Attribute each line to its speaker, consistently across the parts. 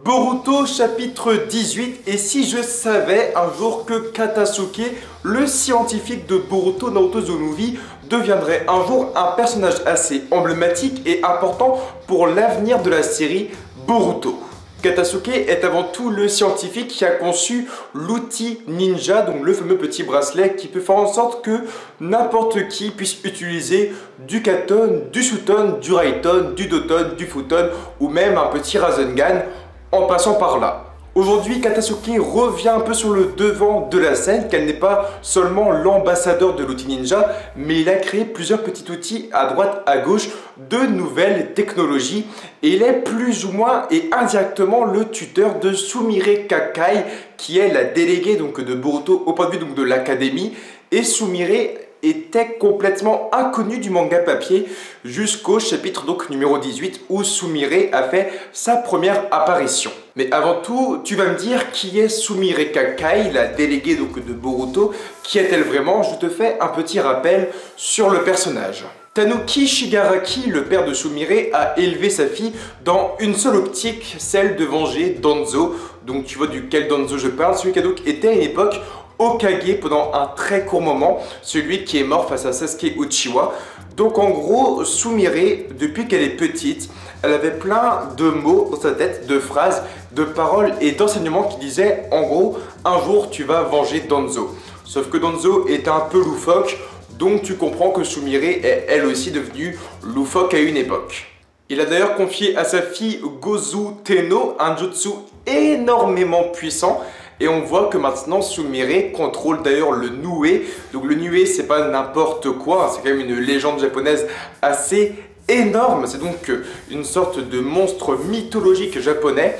Speaker 1: Boruto chapitre 18. Et si je savais un jour que Katasuke, le scientifique de Boruto Naruto Uzumaki, deviendrait un jour un personnage assez emblématique et important pour l'avenir de la série Boruto. Katasuke est avant tout le scientifique qui a conçu l'outil ninja, donc le fameux petit bracelet qui peut faire en sorte que n'importe qui puisse utiliser du Katon, du Suton, du Raiton, du Doton, du Futon ou même un petit Rasengan en passant par là. Aujourd'hui, Katasuke revient un peu sur le devant de la scène, qu'elle n'est pas seulement l'ambassadeur de l'outil ninja, mais il a créé plusieurs petits outils à droite, à gauche, de nouvelles technologies, et il est plus ou moins et indirectement le tuteur de Sumire Kakai, qui est la déléguée donc, de Boruto au point de vue donc, de l'académie, et Sumire était complètement inconnu du manga papier jusqu'au chapitre donc numéro 18 où Sumire a fait sa première apparition. Mais avant tout, tu vas me dire qui est Sumire Kakai, la déléguée donc de Boruto. Qui est-elle vraiment? Je te fais un petit rappel sur le personnage. Tanuki Shigaraki, le père de Sumire, a élevé sa fille dans une seule optique, celle de venger Danzo. Donc tu vois duquel Danzo je parle, celui qui donc était à une époque Hokage pendant un très court moment, celui qui est mort face à Sasuke Uchiwa. Donc en gros, Sumire, depuis qu'elle est petite, elle avait plein de mots dans sa tête, de phrases, de paroles et d'enseignements qui disaient en gros, un jour tu vas venger Danzo. Sauf que Danzo est un peu loufoque, donc tu comprends que Sumire est elle aussi devenue loufoque à une époque. Il a d'ailleurs confié à sa fille Gozu Tenno un jutsu énormément puissant. Et on voit que maintenant Sumire contrôle d'ailleurs le Nue. Donc le Nue c'est pas n'importe quoi, c'est quand même une légende japonaise assez énorme. C'est donc une sorte de monstre mythologique japonais.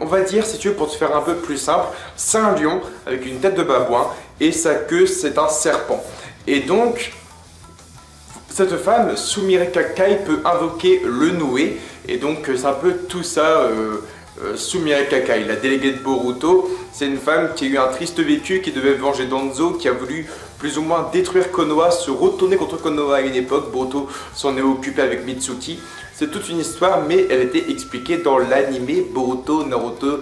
Speaker 1: On va dire, si tu veux, pour te faire un peu plus simple, c'est un lion avec une tête de babouin et sa queue c'est un serpent. Et donc cette femme, Sumire Kakai, peut invoquer le Nue. Et donc c'est un peu tout ça. Sumire Kakai, la déléguée de Boruto, c'est une femme qui a eu un triste vécu, qui devait venger Danzo, qui a voulu plus ou moins détruire Konoha, se retourner contre Konoha à une époque. Boruto s'en est occupé avec Mitsuki. C'est toute une histoire, mais elle était expliquée dans l'anime Boruto Naruto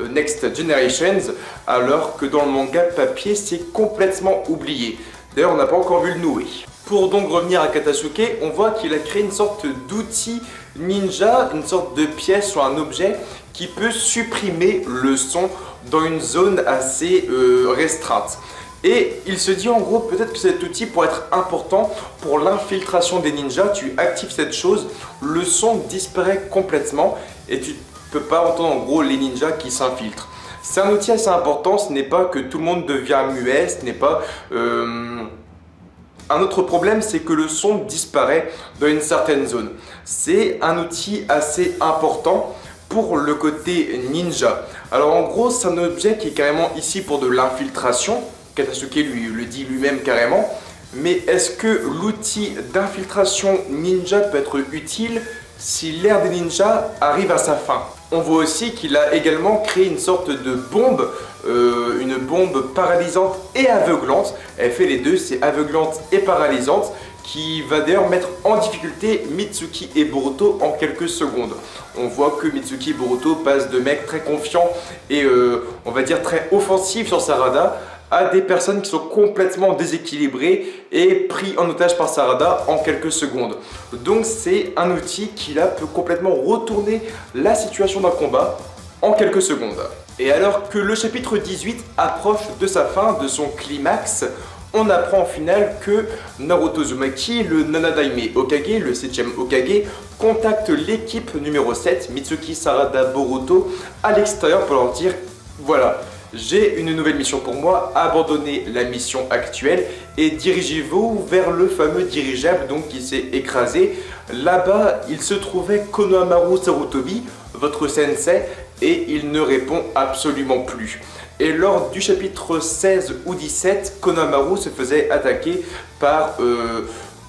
Speaker 1: Next Generations, alors que dans le manga papier, c'est complètement oublié. D'ailleurs, on n'a pas encore vu le Nue. Pour donc revenir à Katasuke, on voit qu'il a créé une sorte d'outil ninja, une sorte de pièce ou un objet qui peut supprimer le son dans une zone assez restreinte. Et il se dit en gros peut-être que cet outil pourrait être important pour l'infiltration des ninjas. Tu actives cette chose, le son disparaît complètement et tu ne peux pas entendre en gros les ninjas qui s'infiltrent. C'est un outil assez important, ce n'est pas que tout le monde devient muet, ce n'est pas... Un autre problème, c'est que le son disparaît dans une certaine zone. C'est un outil assez important pour le côté ninja. Alors en gros, c'est un objet qui est carrément ici pour de l'infiltration. Katasuke lui le dit lui-même carrément. Mais est-ce que l'outil d'infiltration ninja peut être utile si l'ère des ninjas arrive à sa fin? On voit aussi qu'il a également créé une sorte de bombe, une bombe paralysante et aveuglante. Elle fait les deux, c'est aveuglante et paralysante, qui va d'ailleurs mettre en difficulté Mitsuki et Boruto en quelques secondes. On voit que Mitsuki et Boruto passent de mecs très confiants et on va dire très offensifs sur Sarada à des personnes qui sont complètement déséquilibrées et pris en otage par Sarada en quelques secondes. Donc c'est un outil qui là peut complètement retourner la situation d'un combat en quelques secondes. Et alors que le chapitre 18 approche de sa fin, de son climax, on apprend en finale que Naruto Uzumaki, le Nanadaime Hokage, le 7ème Hokage, contacte l'équipe numéro 7, Mitsuki, Sarada, Boruto, à l'extérieur pour leur dire voilà, j'ai une nouvelle mission pour moi, abandonnez la mission actuelle et dirigez-vous vers le fameux dirigeable donc, qui s'est écrasé. Là-bas, il se trouvait Konohamaru Sarutobi, votre sensei, et il ne répond absolument plus. Et lors du chapitre 16 ou 17, Konohamaru se faisait attaquer par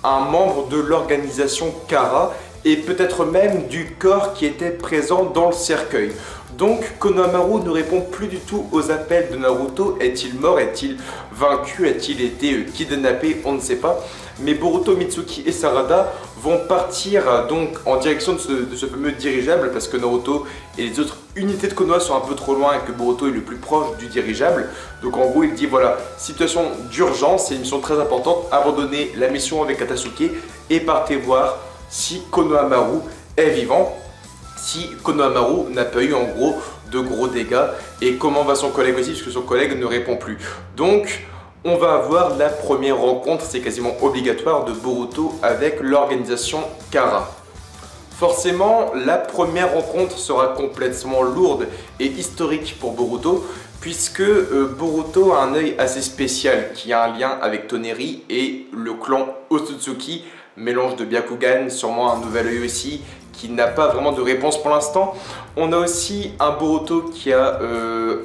Speaker 1: un membre de l'organisation Kara et peut-être même du corps qui était présent dans le cercueil. Donc Konohamaru ne répond plus du tout aux appels de Naruto. Est-il mort? Est-il vaincu? A-t-il été kidnappé? On ne sait pas. Mais Boruto, Mitsuki et Sarada vont partir donc en direction de ce fameux dirigeable parce que Naruto et les autres unités de Konoha sont un peu trop loin et que Boruto est le plus proche du dirigeable. Donc en gros il dit voilà, situation d'urgence, c'est une mission très importante, abandonnez la mission avec Katasuke et partez voir si Konohamaru est vivant, si Konohamaru n'a pas eu en gros de gros dégâts et comment va son collègue aussi puisque son collègue ne répond plus. Donc on va avoir la première rencontre, c'est quasiment obligatoire, de Boruto avec l'organisation Kara. Forcément, la première rencontre sera complètement lourde et historique pour Boruto, puisque Boruto a un œil assez spécial qui a un lien avec Toneri et le clan Otsutsuki, mélange de Byakugan, sûrement un nouvel œil aussi, qui n'a pas vraiment de réponse pour l'instant. On a aussi un Boruto qui a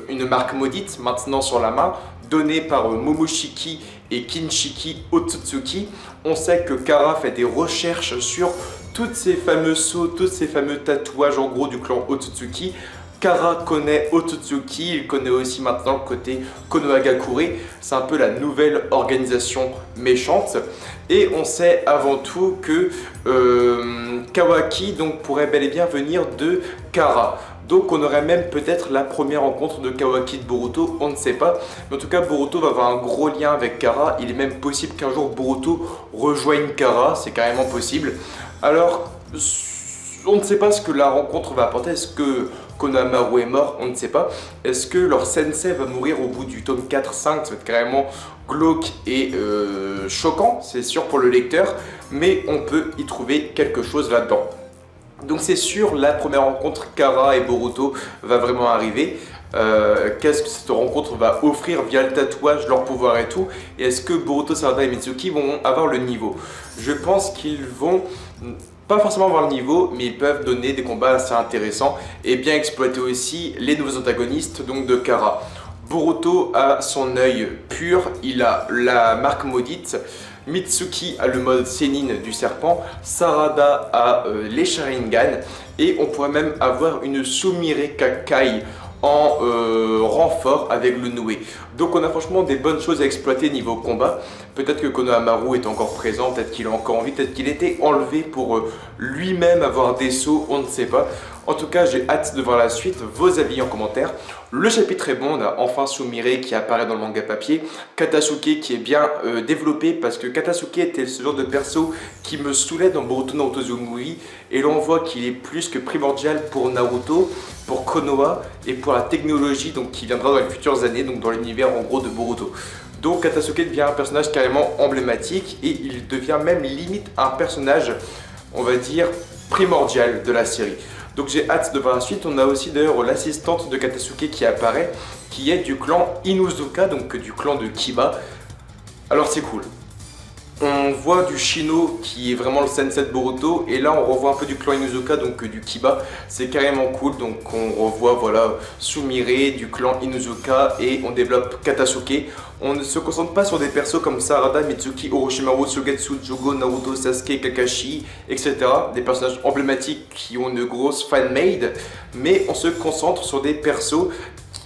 Speaker 1: une marque maudite maintenant sur la main, donnée par Momoshiki et Kinshiki Otsutsuki. On sait que Kara fait des recherches sur toutes ces fameux sceaux, tous ces fameux tatouages en gros du clan Otsutsuki. Kara connaît Otsutsuki, il connaît aussi maintenant le côté Konohagakure, c'est un peu la nouvelle organisation méchante. Et on sait avant tout que Kawaki donc, pourrait bel et bien venir de Kara. Donc on aurait même peut-être la première rencontre de Kawaki de Boruto, on ne sait pas. Mais en tout cas Boruto va avoir un gros lien avec Kara, il est même possible qu'un jour Boruto rejoigne Kara, c'est carrément possible. Alors on ne sait pas ce que la rencontre va apporter, est-ce que Konohamaru est mort? On ne sait pas. Est-ce que leur sensei va mourir au bout du tome 4-5? Ça va être carrément glauque et choquant, c'est sûr pour le lecteur, mais on peut y trouver quelque chose là-dedans. Donc c'est sûr, la première rencontre Kara et Boruto va vraiment arriver. Qu'est-ce que cette rencontre va offrir via le tatouage, leur pouvoir et tout? Et est-ce que Boruto, Sarada et Mitsuki vont avoir le niveau? Je pense qu'ils vont pas forcément avoir le niveau, mais ils peuvent donner des combats assez intéressants et bien exploiter aussi les nouveaux antagonistes donc de Kara. Boruto a son œil pur, il a la marque maudite. Mitsuki a le mode Sénin du serpent, Sarada a les Sharingan et on pourrait même avoir une Sumire Kakai en renfort avec le Noué. Donc on a franchement des bonnes choses à exploiter niveau combat. Peut-être que Konohamaru est encore présent, peut-être qu'il a encore envie, peut-être qu'il était enlevé pour lui-même avoir des sauts, on ne sait pas. En tout cas, j'ai hâte de voir la suite, vos avis en commentaire. Le chapitre est bon, on a enfin Sumire qui apparaît dans le manga papier, Katasuke qui est bien développé parce que Katasuke était ce genre de perso qui me saoulait dans Boruto Naruto Uzumaki et l'on voit qu'il est plus que primordial pour Naruto, pour Konoha et pour la technologie donc, qui viendra dans les futures années, donc dans l'univers en gros de Boruto. Donc Katasuke devient un personnage carrément emblématique et il devient même limite un personnage, on va dire, primordial de la série. Donc j'ai hâte de voir la suite. On a aussi d'ailleurs l'assistante de Katasuke qui apparaît, qui est du clan Inuzuka, donc du clan de Kiba. Alors c'est cool. On voit du Shino qui est vraiment le sensei de Boruto et là on revoit un peu du clan Inuzuka, donc du Kiba. C'est carrément cool, donc on revoit voilà Sumire du clan Inuzuka et on développe Katasuke. On ne se concentre pas sur des persos comme Sarada, Mitsuki, Orochimaru, Suigetsu, Jogo, Naruto, Sasuke, Kakashi, etc. Des personnages emblématiques qui ont une grosse fan-made, mais on se concentre sur des persos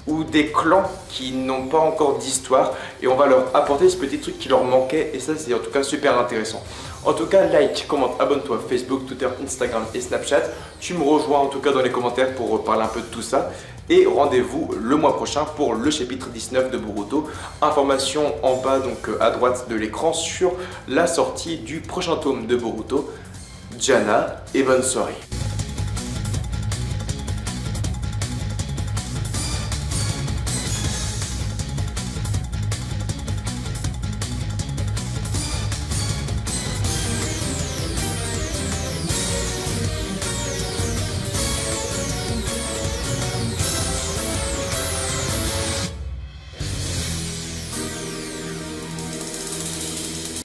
Speaker 1: ou des clans qui n'ont pas encore d'histoire et on va leur apporter ce petit truc qui leur manquait et ça c'est en tout cas super intéressant. En tout cas, like, commente, abonne-toi Facebook, Twitter, Instagram et Snapchat. Tu me rejoins en tout cas dans les commentaires pour parler un peu de tout ça. Et rendez-vous le mois prochain pour le chapitre 19 de Boruto. Information en bas donc à droite de l'écran sur la sortie du prochain tome de Boruto. Diana et bonne soirée.